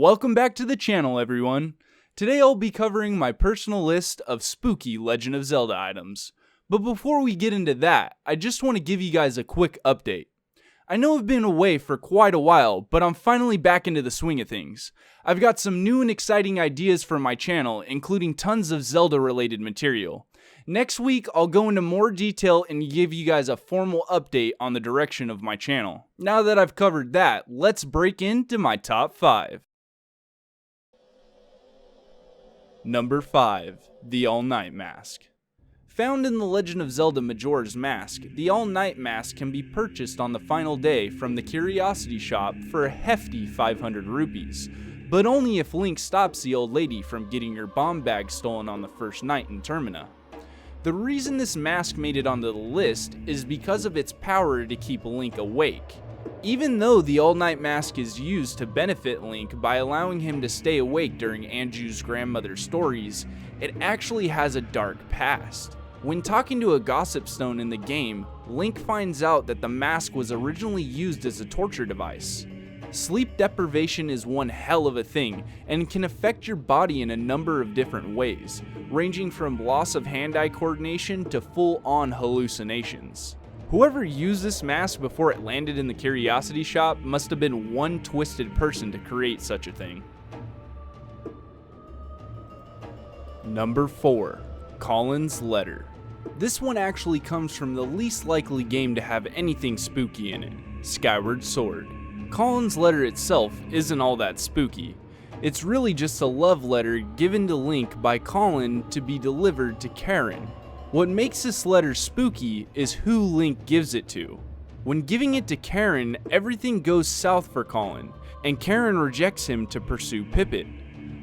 Welcome back to the channel, everyone. Today I'll be covering my personal list of spooky Legend of Zelda items. But before we get into that, I just want to give you guys a quick update. I know I've been away for quite a while, but I'm finally back into the swing of things. I've got some new and exciting ideas for my channel, including tons of Zelda related material. Next week, I'll go into more detail and give you guys a formal update on the direction of my channel. Now that I've covered that, let's break into my top 5. Number 5. The All-Night Mask. Found in the Legend of Zelda Majoras Mask, the All-Night Mask can be purchased on the final day from the Curiosity Shop for a hefty 500 rupees, but only if Link stops the old lady from getting her bomb bag stolen on the first night in Termina. The reason this mask made it onto the list is because of its power to keep Link awake. Even though the All-Night Mask is used to benefit Link by allowing him to stay awake during Anju's grandmother's stories, it actually has a dark past. When talking to a gossip stone in the game, Link finds out that the mask was originally used as a torture device. Sleep deprivation is one hell of a thing and can affect your body in a number of different ways, ranging from loss of hand-eye coordination to full-on hallucinations. Whoever used this mask before it landed in the Curiosity Shop must have been one twisted person to create such a thing. Number 4. Colin's Letter. This one actually comes from the least likely game to have anything spooky in it, Skyward Sword. Colin's letter itself isn't all that spooky. It's really just a love letter given to Link by Colin to be delivered to Karen. What makes this letter spooky is who Link gives it to. When giving it to Karen, everything goes south for Colin, and Karen rejects him to pursue Pippet.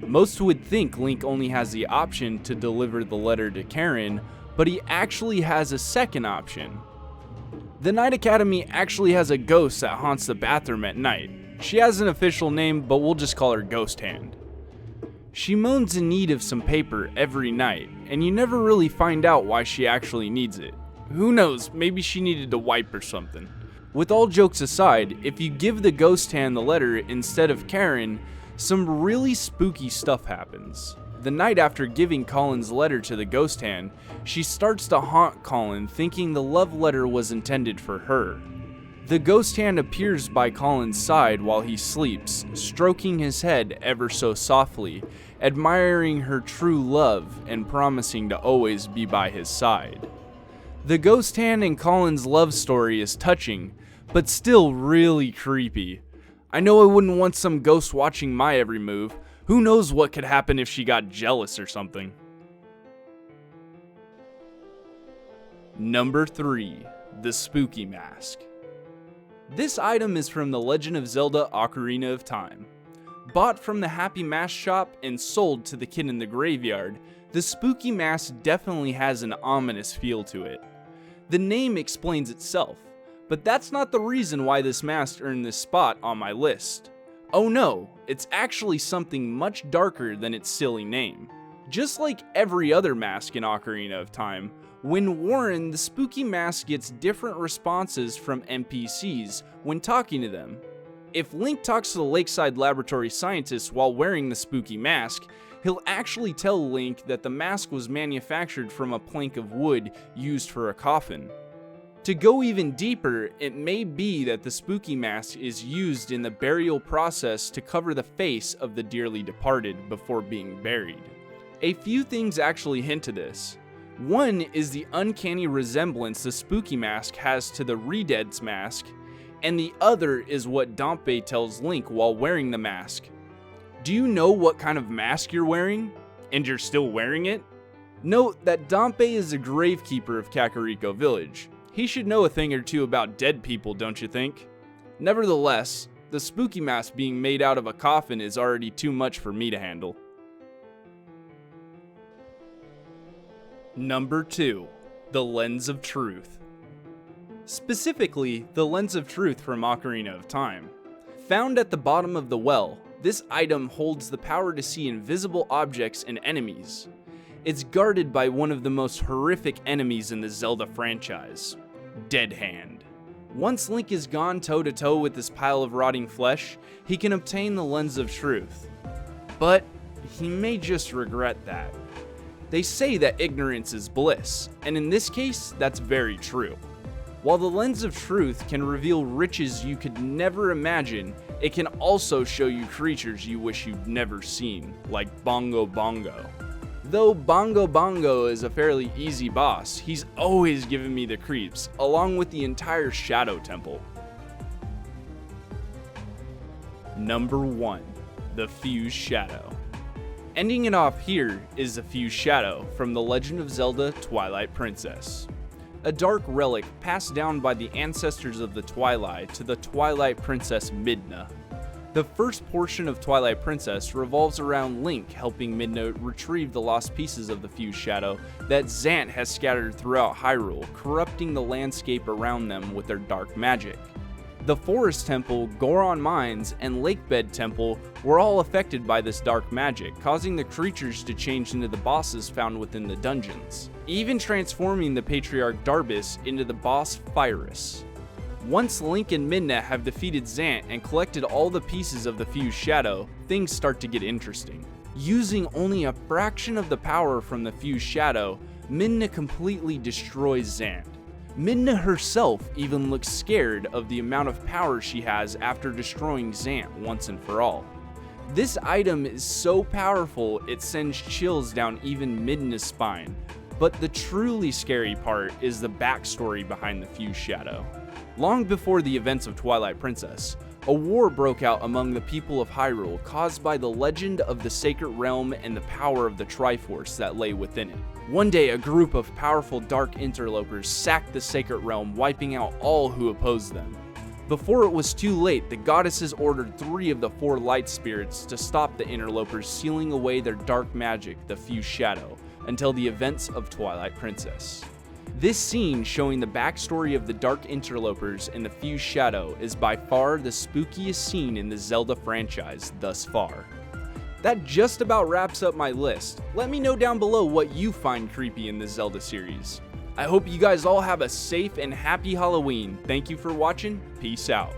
Most would think Link only has the option to deliver the letter to Karen, but he actually has a second option. The Night Academy actually has a ghost that haunts the bathroom at night. She has an official name, but we'll just call her Ghost Hand. She moans in need of some paper every night, and you never really find out why she actually needs it. Who knows, maybe she needed to wipe or something. With all jokes aside, if you give the Ghost Hand the letter instead of Karen, some really spooky stuff happens. The night after giving Colin's letter to the Ghost Hand, she starts to haunt Colin, thinking the love letter was intended for her. The Ghost Hand appears by Colin's side while he sleeps, stroking his head ever so softly, admiring her true love and promising to always be by his side. The Ghost Hand and Colin's love story is touching, but still really creepy. I know I wouldn't want some ghost watching my every move. Who knows what could happen if she got jealous or something. Number 3. The Spooky Mask. This item is from the Legend of Zelda Ocarina of Time. Bought from the Happy Mask shop and sold to the kid in the graveyard, the Spooky Mask definitely has an ominous feel to it. The name explains itself, but that's not the reason why this mask earned this spot on my list. Oh no, it's actually something much darker than its silly name. Just like every other mask in Ocarina of Time, when worn, the Spooky Mask gets different responses from NPCs when talking to them. If Link talks to the Lakeside Laboratory scientist while wearing the Spooky Mask, he'll actually tell Link that the mask was manufactured from a plank of wood used for a coffin. To go even deeper, it may be that the Spooky Mask is used in the burial process to cover the face of the dearly departed before being buried. A few things actually hint to this. One is the uncanny resemblance the Spooky Mask has to the Redead's mask, and the other is what Dampé tells Link while wearing the mask. Do you know what kind of mask you're wearing? And you're still wearing it? Note that Dampé is the gravekeeper of Kakariko Village. He should know a thing or two about dead people, don't you think? Nevertheless, the Spooky Mask being made out of a coffin is already too much for me to handle. Number 2. The Lens of Truth. Specifically, the Lens of Truth from Ocarina of Time. Found at the bottom of the well, this item holds the power to see invisible objects and enemies. It's guarded by one of the most horrific enemies in the Zelda franchise, Dead Hand. Once Link is gone toe-to-toe with this pile of rotting flesh, he can obtain the Lens of Truth. But he may just regret that. They say that ignorance is bliss, and in this case, that's very true. While the Lens of Truth can reveal riches you could never imagine, it can also show you creatures you wish you'd never seen, like Bongo Bongo. Though Bongo Bongo is a fairly easy boss, he's always given me the creeps, along with the entire Shadow Temple. Number 1. The Fused Shadow. Ending it off here is the Fused Shadow from The Legend of Zelda Twilight Princess. A dark relic passed down by the ancestors of the Twilight to the Twilight Princess Midna. The first portion of Twilight Princess revolves around Link helping Midna retrieve the lost pieces of the Fused Shadow that Zant has scattered throughout Hyrule, corrupting the landscape around them with their dark magic. The Forest Temple, Goron Mines, and Lakebed Temple were all affected by this dark magic, causing the creatures to change into the bosses found within the dungeons, even transforming the Patriarch Darbus into the boss Phyrus. Once Link and Midna have defeated Zant and collected all the pieces of the Fused Shadow, things start to get interesting. Using only a fraction of the power from the Fused Shadow, Midna completely destroys Zant. Midna herself even looks scared of the amount of power she has after destroying Zant once and for all. This item is so powerful it sends chills down even Midna's spine, but the truly scary part is the backstory behind the Fused Shadow. Long before the events of Twilight Princess, a war broke out among the people of Hyrule caused by the legend of the Sacred Realm and the power of the Triforce that lay within it. One day, a group of powerful dark interlopers sacked the Sacred Realm, wiping out all who opposed them. Before it was too late, the goddesses ordered 3 of the 4 light spirits to stop the interlopers, sealing away their dark magic, the Fused Shadow, until the events of Twilight Princess. This scene showing the backstory of the Dark Interlopers and the Fused Shadow is by far the spookiest scene in the Zelda franchise thus far. That just about wraps up my list. Let me know down below what you find creepy in the Zelda series. I hope you guys all have a safe and happy Halloween. Thank you for watching. Peace out.